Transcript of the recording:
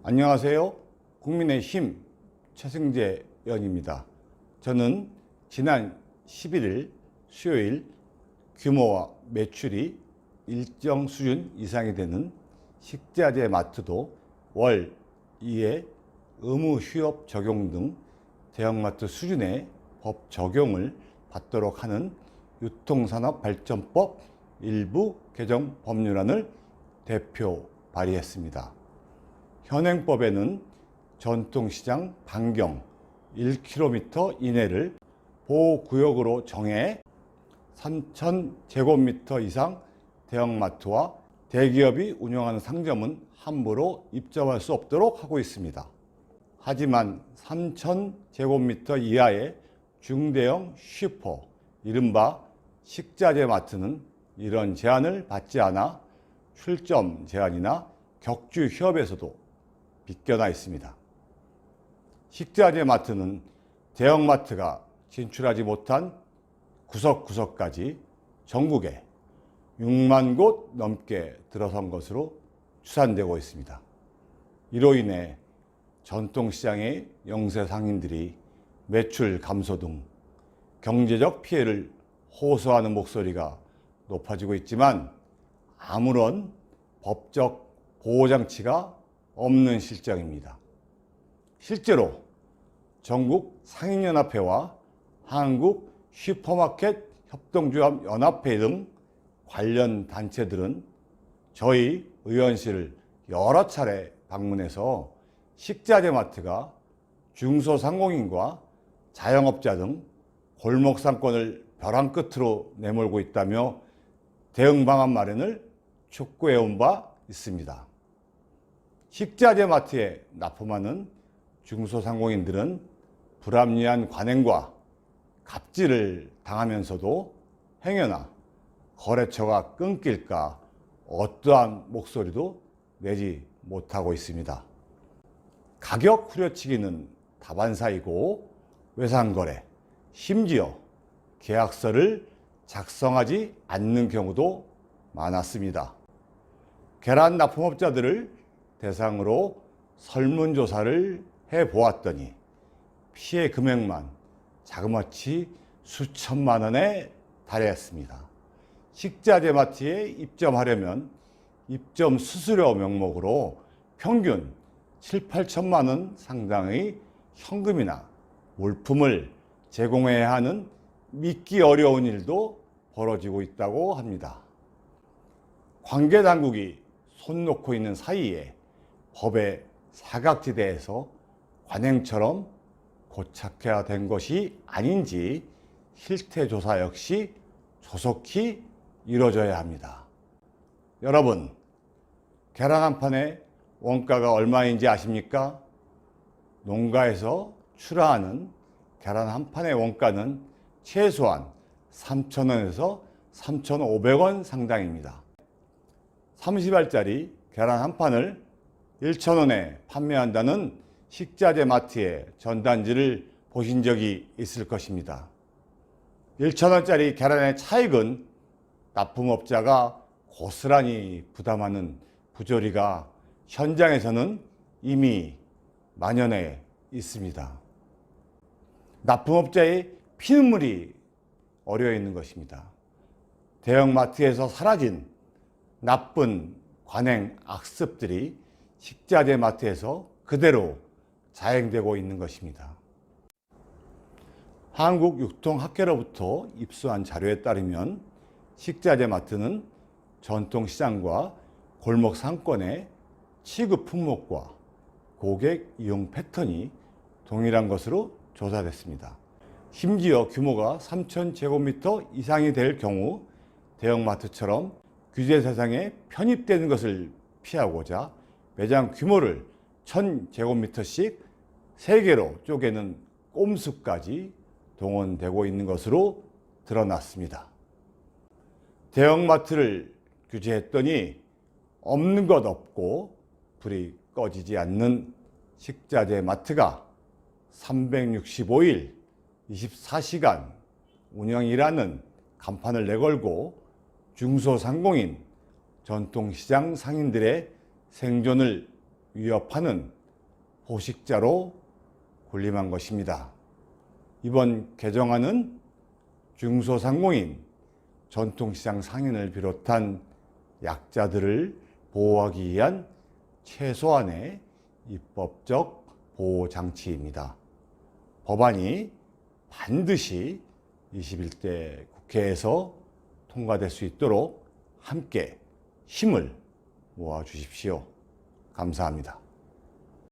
안녕하세요. 국민의힘 최승재 의원입니다. 저는 지난 11일 수요일 규모와 매출이 일정 수준 이상이 되는 식자재 마트도 월 2회 의무 휴업 적용 등 대형마트 수준의 법 적용을 받도록 하는 유통산업발전법 일부 개정 법률안을 대표 발의했습니다. 현행법에는 전통시장 반경 1km 이내를 보호구역으로 정해 3,000제곱미터 이상 대형마트와 대기업이 운영하는 상점은 함부로 입점할 수 없도록 하고 있습니다. 하지만 3,000제곱미터 이하의 중대형 슈퍼, 이른바 식자재 마트는 이런 제한을 받지 않아 출점 제한이나 격주 휴업에서도 비껴나 있습니다. 식자재 마트는 대형마트가 진출하지 못한 구석구석까지 전국에 6만 곳 넘게 들어선 것으로 추산되고 있습니다. 이로 인해 전통시장의 영세 상인들이 매출 감소 등 경제적 피해를 호소하는 목소리가 높아지고 있지만 아무런 법적 보호장치가 없는 실정입니다. 실제로 전국 상인연합회와 한국 슈퍼마켓 협동조합 연합회 등 관련 단체들은 저희 의원실을 여러 차례 방문해서 식자재 마트가 중소상공인과 자영업자 등 골목 상권을 벼랑 끝으로 내몰고 있다며 대응 방안 마련을 촉구해온 바 있습니다. 식자재 마트에 납품하는 중소상공인들은 불합리한 관행과 갑질을 당하면서도 행여나 거래처가 끊길까 어떠한 목소리도 내지 못하고 있습니다. 가격 후려치기는 다반사이고 외상거래, 심지어 계약서를 작성하지 않는 경우도 많았습니다. 계란 납품업자들을 대상으로 설문조사를 해보았더니 피해 금액만 자그마치 수천만 원에 달했습니다. 식자재 마트에 입점하려면 입점 수수료 명목으로 평균 7, 8천만 원 상당의 현금이나 물품을 제공해야 하는 믿기 어려운 일도 벌어지고 있다고 합니다. 관계당국이 손 놓고 있는 사이에 법의 사각지대에서 관행처럼 고착해야 된 것이 아닌지 실태조사 역시 조속히 이루어져야 합니다. 여러분, 계란 한 판의 원가가 얼마인지 아십니까? 농가에서 출하하는 계란 한 판의 원가는 최소한 3,000원에서 3,500원 상당입니다. 30알짜리 계란 한 판을 1,000원에 판매한다는 식자재 마트의 전단지를 보신 적이 있을 것입니다. 1,000원짜리 계란의 차익은 납품업자가 고스란히 부담하는 부조리가 현장에서는 이미 만연해 있습니다. 납품업자의 피눈물이 어려 있는 것입니다. 대형마트에서 사라진 나쁜 관행 악습들이 식자재 마트에서 그대로 자행되고 있는 것입니다. 한국육통학회로부터 입수한 자료에 따르면 식자재 마트는 전통시장과 골목 상권의 취급 품목과 고객 이용 패턴이 동일한 것으로 조사됐습니다. 심지어 규모가 3,000제곱미터 이상이 될 경우 대형마트처럼 규제 대상에 편입되는 것을 피하고자 매장 규모를 1,000제곱미터씩 3개로 쪼개는 꼼수까지 동원되고 있는 것으로 드러났습니다. 대형마트를 규제했더니 없는 것 없고 불이 꺼지지 않는 식자재 마트가 365일 24시간 운영이라는 간판을 내걸고 중소상공인, 전통시장 상인들의 생존을 위협하는 포식자로 군림한 것입니다. 이번 개정안은 중소상공인, 전통시장 상인을 비롯한 약자들을 보호하기 위한 최소한의 입법적 보호장치입니다. 법안이 반드시 21대 국회에서 통과될 수 있도록 함께 힘을 모아 주십시오. 감사합니다.